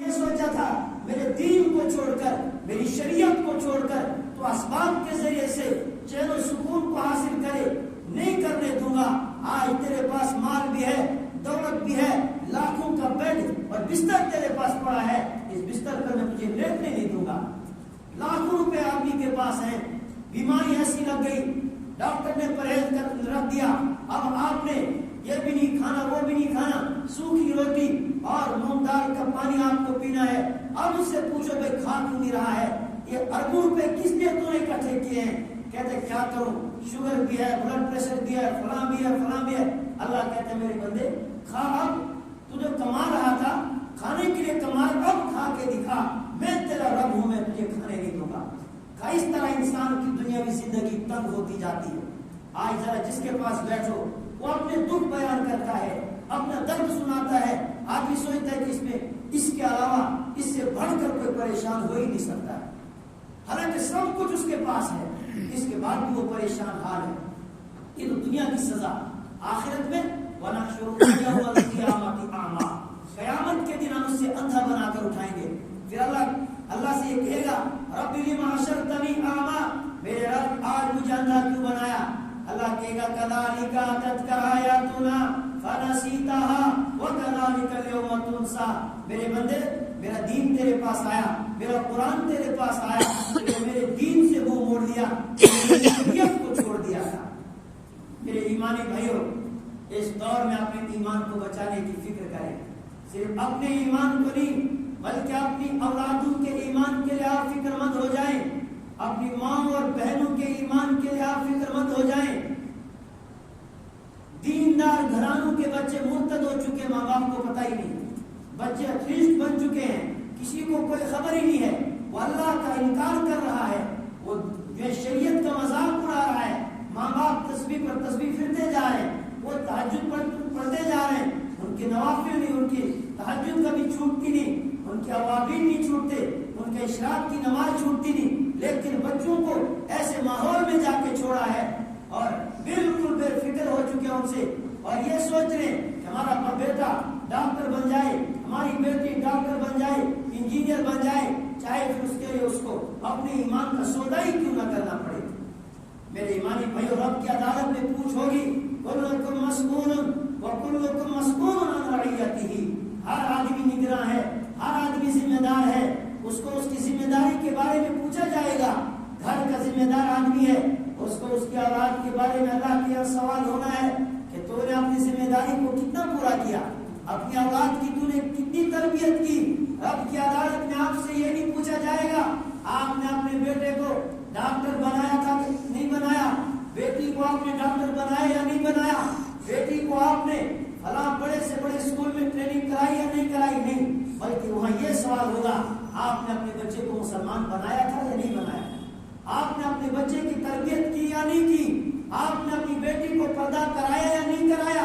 یہ سوچا تھا میرے دین کو چھوڑ کر، میری شریعت کو چھوڑ کر تو اسباب کے ذریعے سے چین و سکون کو حاصل کرے، نہیں کرنے دوں گا۔ آج تیرے پاس مال بھی ہے، دولت بھی ہے، لاکھوں کا بیڈ اور بستر تیرے پاس پڑا ہے، اس بستر پر میں تجھے لیٹنے نہیں دوں گا۔ لاکھوں روپے آدمی کے پاس ہیں، بیماری ایسی لگ گئی، ڈاکٹر نے پرہیز کر رکھ دیا، اب آپ نے یہ بھی نہیں کھانا وہ بھی نہیں کھانا، سوکھی روٹی اور مونگ دال کا پانی آپ کو پینا ہے۔ اب اس سے پوچھو بھائی کھا کیوں نہیں رہا ہے؟ یہ اربوں روپے کس نے تو نے اکٹھے کیے ہیں؟ کہتے کیا کروں، شوگر بھی ہے، بلڈ پریشر بھی ہے، فلاں بھی ہے، فلاں بھی ہے۔ اللہ کہتے ہیں میرے بندے کھا، اب تو جو کما رہا تھا کھانے کے لیے کما، اب کھا کے دکھا، میں تیرا رب ہوں، میں تجھے کھانے نہیں دوں گا۔ اس طرح انسان کی دنیاوی زندگی تنگ ہوتی جاتی ہے۔ آج ذرا جس کے پاس بیٹھو وہ اپنے دکھ بیان کرتا ہے، اپنا درد سناتا ہے، آدمی سوچتا ہے کہ اس میں اس کے علاوہ اس سے بڑھ کر کوئی پریشان ہو ہی نہیں سکتا ہے، حالانکہ سب کچھ اس کے پاس ہے، اس کے بعد بھی وہ پریشان حال ہے۔ یہ تو دنیا کی سزا۔ آخرت میں وَنَحْشُرُهُ يَوْمَ الْقِيَامَةِ أَعْمَىٰ، قیامت کے دن ہم اس سے اندھا بنا کر اٹھائیں گے۔ پھر اللہ سے یہ کہے گا رب لِمَ حَشَرْتَنِي أَعْمَىٰ، میرے رب آج مجھے اندھا کیوں بنایا؟ اللہ کہے گا كَذَٰلِكَ أَتَتْكَ آيَاتُنَا فَنَسِيتَهَا وَكَذَٰلِكَ الْيَوْمَ تُنسَىٰ۔ میرے بندے میرا دین تیرے پاس آیا، میرا قرآن تیرے پاس آیا، میرے دین سے منہ موڑ دیا، میری شریعت کو چھوڑ دیا تھا۔ میرے ایمانی بھائیوں، اس دور میں اپنے ایمان کو بچانے کی فکر کریں، صرف اپنے ایمان کو نہیں بلکہ اپنی اولادوں کے ایمان کے لیے آپ فکر مند ہو جائیں، اپنی ماں اور بہنوں کے ایمان کے لیے آپ فکر مند ہو جائیں۔ دیندار گھرانوں کے بچے مرتد ہو چکے، ماں باپ کو پتہ ہی نہیں، بچے ایتھیسٹ بن چکے ہیں، کسی کو کوئی خبر ہی نہیں ہے، وہ اللہ کا انکار کر رہا ہے، وہ شریعت کا مذاق اڑا رہا ہے، ماں باپ تسبیح پر تسبیح پھرتے جا رہے ہیں، وہ تہجد پڑھتے جا رہے ہیں، ان کے نوافل نہیں، ان کی تہجد کبھی چھوٹتی نہیں، ان کے اوابین نہیں چھوٹتے، ان کے اشراق کی نماز چھوٹتی نہیں، لیکن بچوں کو ایسے ماحول میں جا کے چھوڑا ہے اور بالکل بے فکر ہو چکے ہیں ان سے، اور یہ سوچ رہے ہیں کہ ہمارا بیٹا ڈاکٹر بن جائے، ہماری بیٹی ڈاکٹر بن جائے، انجینئر بن جائے، چاہے پھر اس کے لیے اس کو اپنے ایمان کا سودا ہی کیوں نہ کرنا پڑے۔ میرے ایمانی بھائیو، رب کی عدالت میں پوچھ ہوگی کلکم مسئول وکلکم مسئول عن رعیتہ، ہر آدمی نگراں ہے، ہر آدمی ذمہ دار ہے، اس کو اس کی ذمہ داری کے بارے میں پوچھا جائے گا۔ گھر کا ذمہ دار آدمی ہے، اس کو اس کی اولاد کے بارے میں اللہ کے یہاں سوال ہونا ہے کہ تو نے اپنی ذمہ داری کو کتنا پورا کیا، اپنی اولاد کی تو نے کتنی تربیت کی۔ رب کی عدالت میں آپ سے یہ نہیں پوچھا جائے گا آپ نے اپنے بیٹے کو ڈاکٹر بنایا تھا کہ نہیں بنایا، بیٹی کو آپ نے ڈاکٹر بنایا یا نہیں بنایا، بیٹی کو آپ نے فلاں بڑے سے بڑے اسکول میں ٹریننگ کرائی یا نہیں کرائی، نہیں، بلکہ وہاں یہ سوال ہوگا آپ نے اپنے بچے کو مسلمان بنایا تھا یا نہیں بنایا، آپ نے اپنے بچے کی تربیت کی یا نہیں کی، آپ نے اپنی بیٹی کو پردہ کرایا یا نہیں کرایا،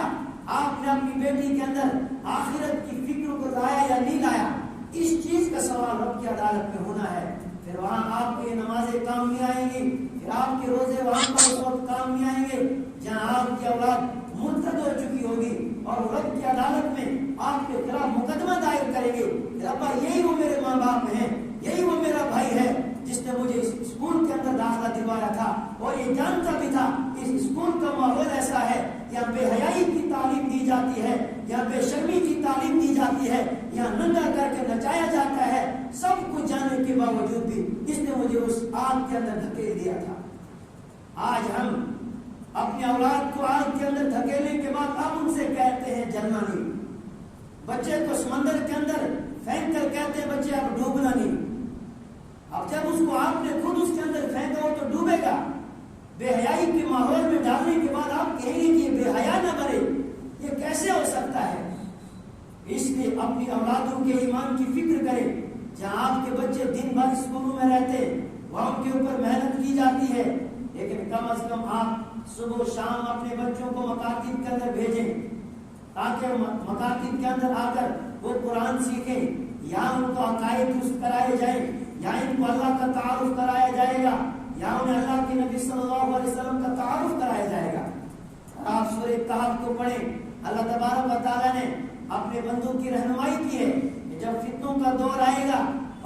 آپ نے اپنی بیٹی کے اندر آخرت کی فکر کو لایا یا نہیں لایا۔ اس چیز کا سوال رب کی عدالت میں ہونا ہے۔ پھر وہاں آپ کو یہ نمازیں کام نہیں آئیں گی، پھر آپ کے روزے وہاں پر اس وقت کام نہیں آئیں گے جہاں آپ کی اولاد مرتد ہو چکی ہوگی، اور رب کی عدالت میں آپ کے خلاف مقدمہ دائر کریں گے، ربا یہی وہ میرے ماں باپ ہیں، یہی وہ میرا بھائی ہے جس نے مجھے اس اسکول کے اندر داخلہ دلوایا تھا، اور یہ جانتا بھی تھا اس اسکول کا ماحول ایسا ہے، یہاں بے حیائی کی تعلیم دی جاتی ہے، یہاں بے شرمی کی تعلیم دی جاتی ہے، یہاں ننگا کر کے نچایا جاتا ہے، سب کچھ جانے کے باوجود بھی اس نے مجھے اس آگ کے اندر دھکیل دیا تھا۔ آج ہم اپنی اولاد کو آگ کے اندر دھکیلنے کے بعد اب ان سے کہتے ہیں جلنا نہیں، بچے کو سمندر کے اندر پھینک کر کہتے ہیں بچے اب ڈوبنا نہیں۔ اب جب اس کو آپ نے خود اس کے اندر پھینکا ہو تو ڈوبے گا، بے حیائی کے ماحول میں ڈالنے کے بعد آپ کہیں گے کہ یہ بے حیا نہ بنے، یہ کیسے ہو سکتا ہے؟ اس لیے اپنی اولادوں کے ایمان کی فکر کریں۔ جہاں آپ کے بچے دن بھر اسکولوں میں رہتے وہاں ان کے اوپر محنت کی جاتی ہے، لیکن کم از کم آپ صبح و شام اپنے بچوں کو مکاتب کے اندر بھیجیں تاکہ مکاتب کے اندر آ کر وہ قرآن سیکھیں، یا ان کو عقائد درست کرائے جائیں، یا ان کو اللہ کا تعارف کرایا جائے گا، یا انہیں اللہ کے نبی صلی اللہ علیہ وسلم کا تعارف کرایا جائے گا۔ آپ سورہ کہف کو پڑھیں، اللہ تبارک و تعالیٰ نے اپنے بندوں کی رہنمائی کی ہے کہ کہ جب فتنوں کا دور آئے گا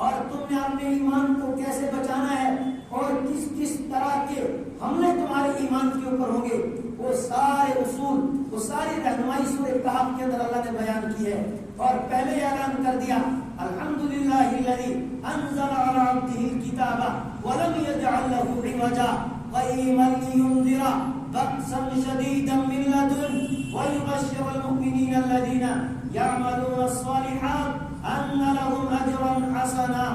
اور تم نے اپنے ایمان کو کیسے بچانا ہے اور کس کس طرح کے حملے تمہارے ایمان کے اوپر ہوں گے، وہ سارے اصول، وہ ساری رہنمائی سورہ کہف کے اندر اللہ نے بیان کی ہے۔ اور پہلے اعلان کر دیا الحمدللہ الذی انزل علی عبدہ الکتاب ولم یجعل لہ عوجا قیما لینذر بأسا شدیدا من لدن ویبشر المؤمنین الذین یعملون الصالحات ان لهم اجرا حسنا۔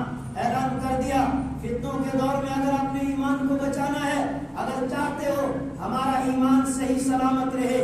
اعلان کر دیا فتنوں کے دور میں اگر اپنے ایمان کو بچانا ہے، اگر چاہتے ہو ہمارا ایمان صحیح سلامت رہے،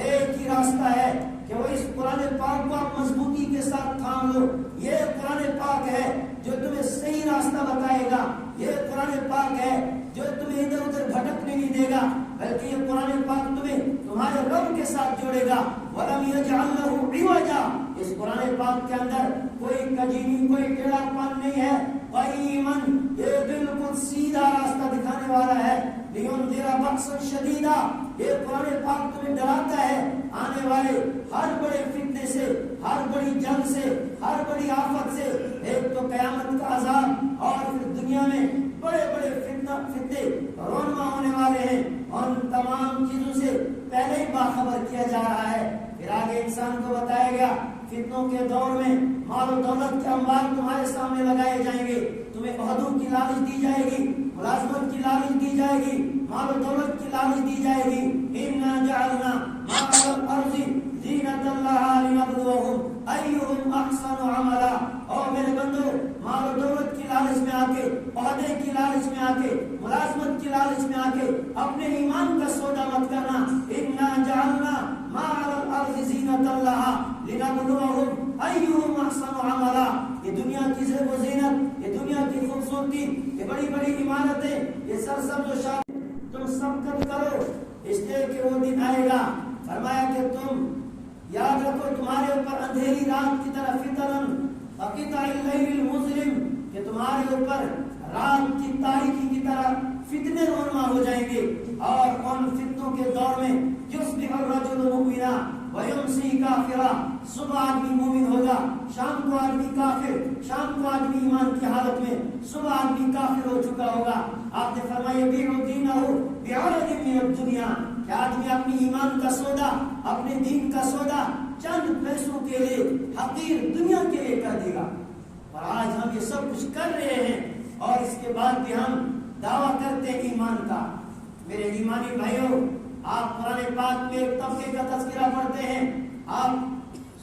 ایک ہی راستہ ہے کہ وہ اس قرآن پاک کو آپ مضبوطی کے ساتھ تھام لو۔ یہ قرآن پاک ہے جو تمہیں صحیح راستہ بتائے گا، یہ قرآن پاک ہے جو تمہیں ادھر ادھر بھٹکنے نہیں دے گا، بلکہ یہ قرآن پاک تمہیں تمہارے رب کے ساتھ جوڑے گا۔ وَلَمْ يَجْعَلْ لَهُ عِوَجًا، اس قرآن پاک کے اندر کوئی کجینی، کوئی ٹیڑھا پن نہیں ہے۔ قَيِّمًا، یہ بالکل سیدھا راستہ دکھانے والا ہے۔ لِيُنذِرَ بَأْسًا شَدِيدًا، یہ قرآن پاک تمہیں ڈراتا ہے آنے والے ہر بڑے فتنے سے، ہر بڑی جنگ سے، ہر بڑی آفت سے۔ ایک تو قیامت کا عذاب اور پھر دنیا میں بڑے بڑے فتنے رونما ہونے والے ہیں، اور ان تمام چیزوں سے پہلے ہی باخبر کیا جا رہا ہے۔ پھر آگے انسان کو بتایا گیا فتنوں کے دور میں مال و دولت کے انبار تمہارے سامنے لگائے جائیں گے، تمہیں عہدوں کی لالچ دی جائے گی، ملازمت کی لالچ دی جائے گی، مال و دولت کی لالچ دی جائے گی۔ اِنَّا جَعَلْنَا مَا عَلَى الْأَرْضِ زِينَةً لَهَا لِنَبْلُوَهُمْ أَيُّهُمْ أَحْسَنُ عَمَلًا۔ اور میرے بندو، مال و دولت کی لالچ میں آ کے، عہدے کی لالچ میں آ کے، ملازمت کی لالچ میں آ کے اپنے ایمان کا سودا مت کرنا۔ اِنَّا جَعَلْنَا مَا عَلَى الْأَرْضِ زِينَةً لَهَا لِنَبْلُوَهُمْ أَيُّهُمْ أَحْسَنُ عَمَلًا۔ یہ دنیا کی زیب و زینت، یہ دنیا کی خوبصورتی، یہ بڑی بڑی عمارتیں، یہ سرسبز و شاد، تم سبقت کرو اس لیے کہ وہ دن آئے گا۔ فرمایا کہ تم یاد رکھو تمہارے اوپر اندھیری رات کی طرح فتنن فقطع اللیل المظلم، کہ تمہارے اوپر رات کی تاریکی کی طرح فتنے رونما ہو جائیں گے۔ اور ان فتنوں کے دور میں یصبح الرجل مؤمنا ویمسی کافرا، صبح آدمی مومن ہوگا، شام کو آدمی کافر، شام کو آدمی ایمان کی حالت میں، صبح آدمی کافر ہو چکا ہوگا۔ آپ نے فرمایا یبیع دینہ بعرض من الدنیا، کہ آدمی اپنی ایمان کا سودا، اپنے دین کا سودا چند پیسوں کے لیے، حقیر دنیا کے لیے کر دے گا۔ اور آج ہم یہ سب کچھ کر رہے ہیں اور اس کے بعد بھی ہم دعویٰ کرتے ہیں ایمان کا۔ میرے ایمانی بھائیوں، آپ قرآن پاک میں ایک طبقے کا تذکرہ پڑھتے ہیں، آپ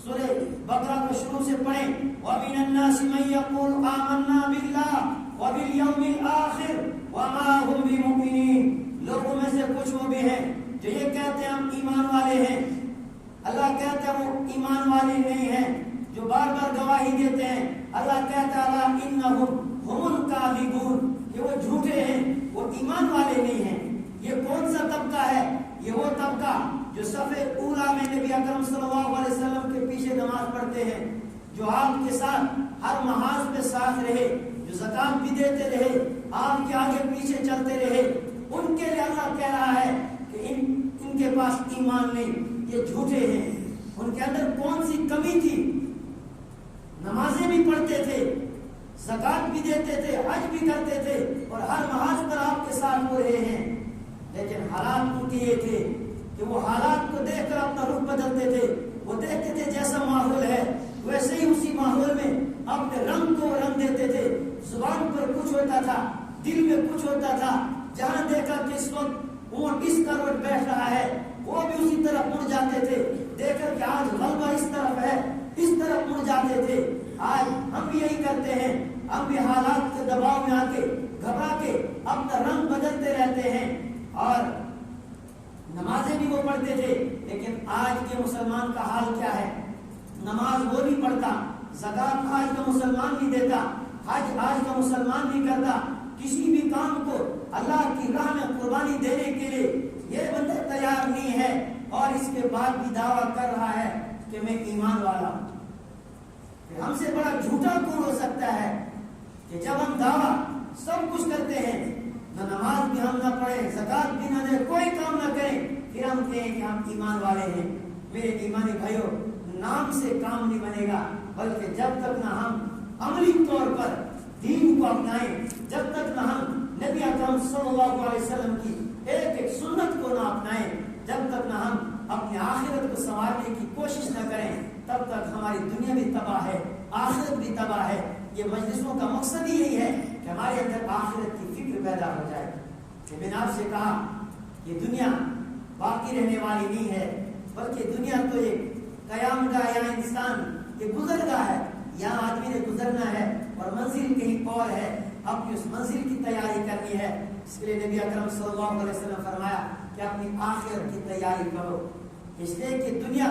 سورہ بقرہ کو شروع سے پڑھیں۔ وَمِنَ النَّاسِ مَن يَقُولُ آمَنَّا بِاللَّهِ وَبِالْيَوْمِ الْآخِرِ وَمَا هُمْ بِمُؤْمِنِينَ، لوگوں میں سے کچھ وہ بھی ہیں جو یہ کہتے ہیں ہم ایمان والے ہیں، اللہ کہتا ہے وہ ایمان والے نہیں ہیں، جو بار بار گواہی دیتے ہیں۔ اللہ کہتا ہے اِنَّهُمْ هُمُ الْكَاذِبُونَ، کہ وہ جھوٹے ہیں، وہ ایمان والے نہیں ہیں۔ یہ کون سا طبقہ ہے؟ یہ وہ طبقہ جو صفحے اولا میں نبی اکرم صلی اللہ علیہ وسلم کے پیچھے نماز پڑھتے ہیں، جو آپ کے ساتھ ہر محاذ میں ساتھ رہے، جو زکات بھی دیتے رہے، آپ کے آگے پیچھے چلتے رہے۔ ان کے لیے اللہ کہہ رہا ہے کہ ان کے پاس ایمان نہیں، یہ جھوٹے ہیں۔ ان کے اندر کون سی کمی تھی؟ نمازیں بھی پڑھتے تھے، زکات بھی دیتے تھے، حج بھی کرتے تھے، اور ہر محاذ پر آپ کے ساتھ ہو رہے ہیں، لیکن حالات ان کے یہ تھے کہ وہ حالات کو دیکھ کر اپنا رخ بدلتے تھے۔ وہ دیکھتے تھے جیسا ماحول ہے ویسے ہی اسی ماحول میں اپنے رنگ کو رنگ دیتے تھے۔ زبان پر کچھ ہوتا تھا، دل میں کچھ ہوتا تھا، جہاں دیکھا کہ اس وقت اونٹ اس کروٹ بیٹھ رہا ہے وہ بھی اسی طرف مڑ جاتے تھے، دیکھ کر کہ آج غلبہ اس طرف ہے اس طرف مڑ جاتے تھے۔ آج ہم بھی یہی کرتے ہیں، ہم بھی حالات کے دباؤ میں آ کے گھبرا کے اپنا رنگ بدلتے رہتے ہیں، اور نمازیں بھی وہ پڑھتے تھے۔ لیکن آج کے مسلمان کا حال کیا ہے؟ نماز وہ نہیں پڑھتا، زکات آج کا مسلمان نہیں دیتا، حج آج کا مسلمان نہیں کرتا، کسی بھی کام کو اللہ کی راہ میں قربانی دینے کے لیے یہ بندہ تیار نہیں ہے، اور اس کے بعد بھی دعویٰ کر رہا ہے کہ میں ایمان والا ہوں۔ پھر ہم سے بڑا جھوٹا کون ہو سکتا ہے کہ جب ہم دعویٰ سب کچھ کرتے ہیں، نہ نماز بھی ہم نہ پڑھیں، زکات بھی نہ دیں، کوئی کام نہ کریں، پھر ہم کہیں کہ ہم ایمان والے ہیں۔ میرے ایمانی بھائیوں، نام سے کام نہیں بنے گا، بلکہ جب تک نہ ہم عملی طور پر دین کو اپنائیں، جب تک نہ ہم نبی اکرم صلی اللہ علیہ وسلم کی ایک ایک سنت کو نہ اپنائیں، جب تک نہ ہم اپنی آخرت کو سنوارنے کی کوشش نہ کریں، تب تک ہماری دنیا بھی تباہ ہے، آخرت بھی تباہ ہے۔ یہ مجلسوں کا مقصد ہی یہی ہے کہ ہمارے اندر آخرت کی فکر پیدا ہو جائے۔ کہ میں نے آپ سے کہا کہ دنیا باقی رہنے والی نہیں ہے، بلکہ دنیا تو ایک قیام گاہ یا انسان یہ گزر گاہ ہے، یہاں آدمی نے گزرنا ہے اور منزل کہیں اور ہے، اپنی اس منزل کی تیاری کرنی ہے۔ اس کے لیے نبی اکرم صلی اللہ علیہ وسلم فرمایا کہ اپنی آخرت کی تیاری کرو، اس لیے کہ دنیا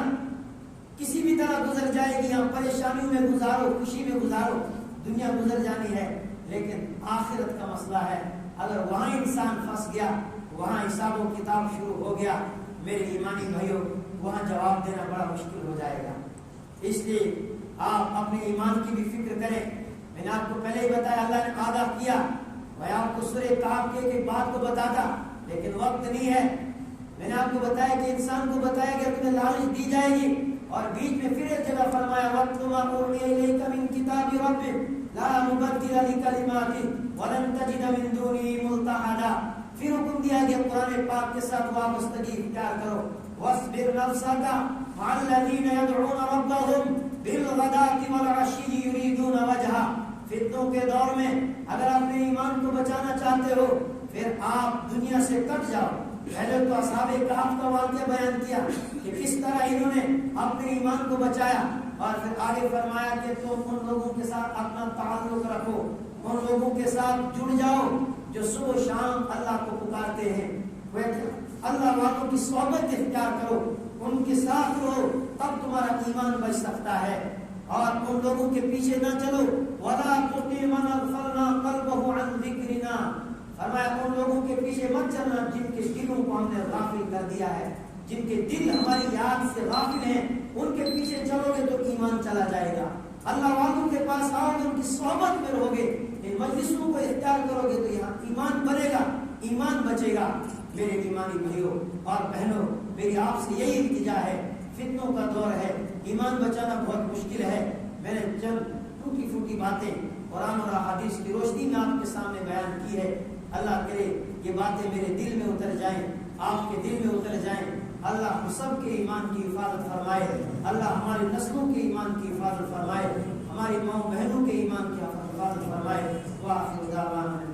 کسی بھی طرح گزر جائے گی، ہم پریشانیوں میں گزارو، خوشی میں گزارو، دنیا گزر جانی ہے، لیکن آخرت کا مسئلہ ہے۔ اگر وہاں انسان پھنس گیا، وہاں حساب و کتاب شروع ہو گیا، میرے ایمانی بھائیوں، وہاں جواب دینا بڑا مشکل ہو جائے گا۔ اس لیے آپ اپنے ایمان کی بھی فکر کریں۔ میں نے آپ کو پہلے ہی بتایا، اللہ نے وعدہ کیا، میں آپ کو سورہ کہف کے ایک بات کو بتاتا، لیکن وقت نہیں ہے۔ میں نے آپ کو بتایا کہ انسان کو بتایا کہ تمہیں لالچ دی جائے گی، اور بیچ میں پھر ایک جگہ فرمایا وَاتْلُ مَا أُوحِيَ إِلَيْكَ مِنْ كِتَابِ رَبِّكَ لَا مُبَدِّلَ لِكَلِمَاتِهِ وَلَن تَجِدَ مِن دُونِهِ مُلْتَحَدًا۔ پھر حکم دیا کہ قرآن پاک کے ساتھ وابستگی اختیار کرو۔ وَاصْبِرْ نَفْسَكَ مَعَ الَّذِينَ يَدْعُونَ رَبَّهُمْ بِالْغَدَاةِ وَالْعَشِيِّ يُرِيدُونَ وَجْهَهُ۔ فتنوں کے دور میں اگر اپنے ایمان کو بچانا چاہتے ہو، پھر آپ دنیا سے کٹ جاؤ۔ پہلے تو اصحاب کہف کا واقعہ بیان کیا کہ کس طرح انہوں نے اپنے ایمان کو بچایا، اور پھر آگے فرمایا کہ تم ان لوگوں کے ساتھ اپنا تعلق رکھو، ان لوگوں کے ساتھ جڑ جاؤ جو صبح و شام اللہ کو پکارتے ہیں، اللہ والوں کی صحبت اختیار کرو، ان کے ساتھ رہو، تب تمہارا ایمان بچ سکتا ہے۔ اور ان لوگوں کے پیچھے نہ چلو، وَلَا تُطِعْ مَنْ أَغْفَلْنَا قَلْبَهُ عَنْ ذِكْرِنَا۔ فرمایا ان لوگوں کے پیچھے مت چلنا جن کے دلوں کو ہم نے غافل کر دیا ہے، جن کے دل ہماری یاد سے غافل ہیں، ان کے پیچھے چلو گے تو ایمان چلا جائے گا۔ اللہ والوں کے پاس آؤ گے، ان کی صحبت میں رہو گے، ان مجلسوں کو اختیار کرو گے تو یہاں ایمان بنے گا، ایمان بچے گا۔ میرے ایمانی بھائیوں اور بہنوں، میری آپ سے یہی التجا ہے، فتنوں کا دور ہے، ایمان بچانا بہت مشکل ہے۔ میں نے چند ٹوٹی پھوٹی باتیں قرآن اور احادیث کی روشنی میں آپ کے سامنے بیان کی ہے۔ اللہ کرے یہ باتیں میرے دل میں اتر جائیں، آپ کے دل میں اتر جائیں۔ اللہ ہم سب کے ایمان کی حفاظت فرمائے، اللہ ہماری نسلوں کے ایمان کی حفاظت فرمائے، ہماری ماؤں بہنوں کے ایمان کی حفاظت فرمائے۔ وآخر دعوانا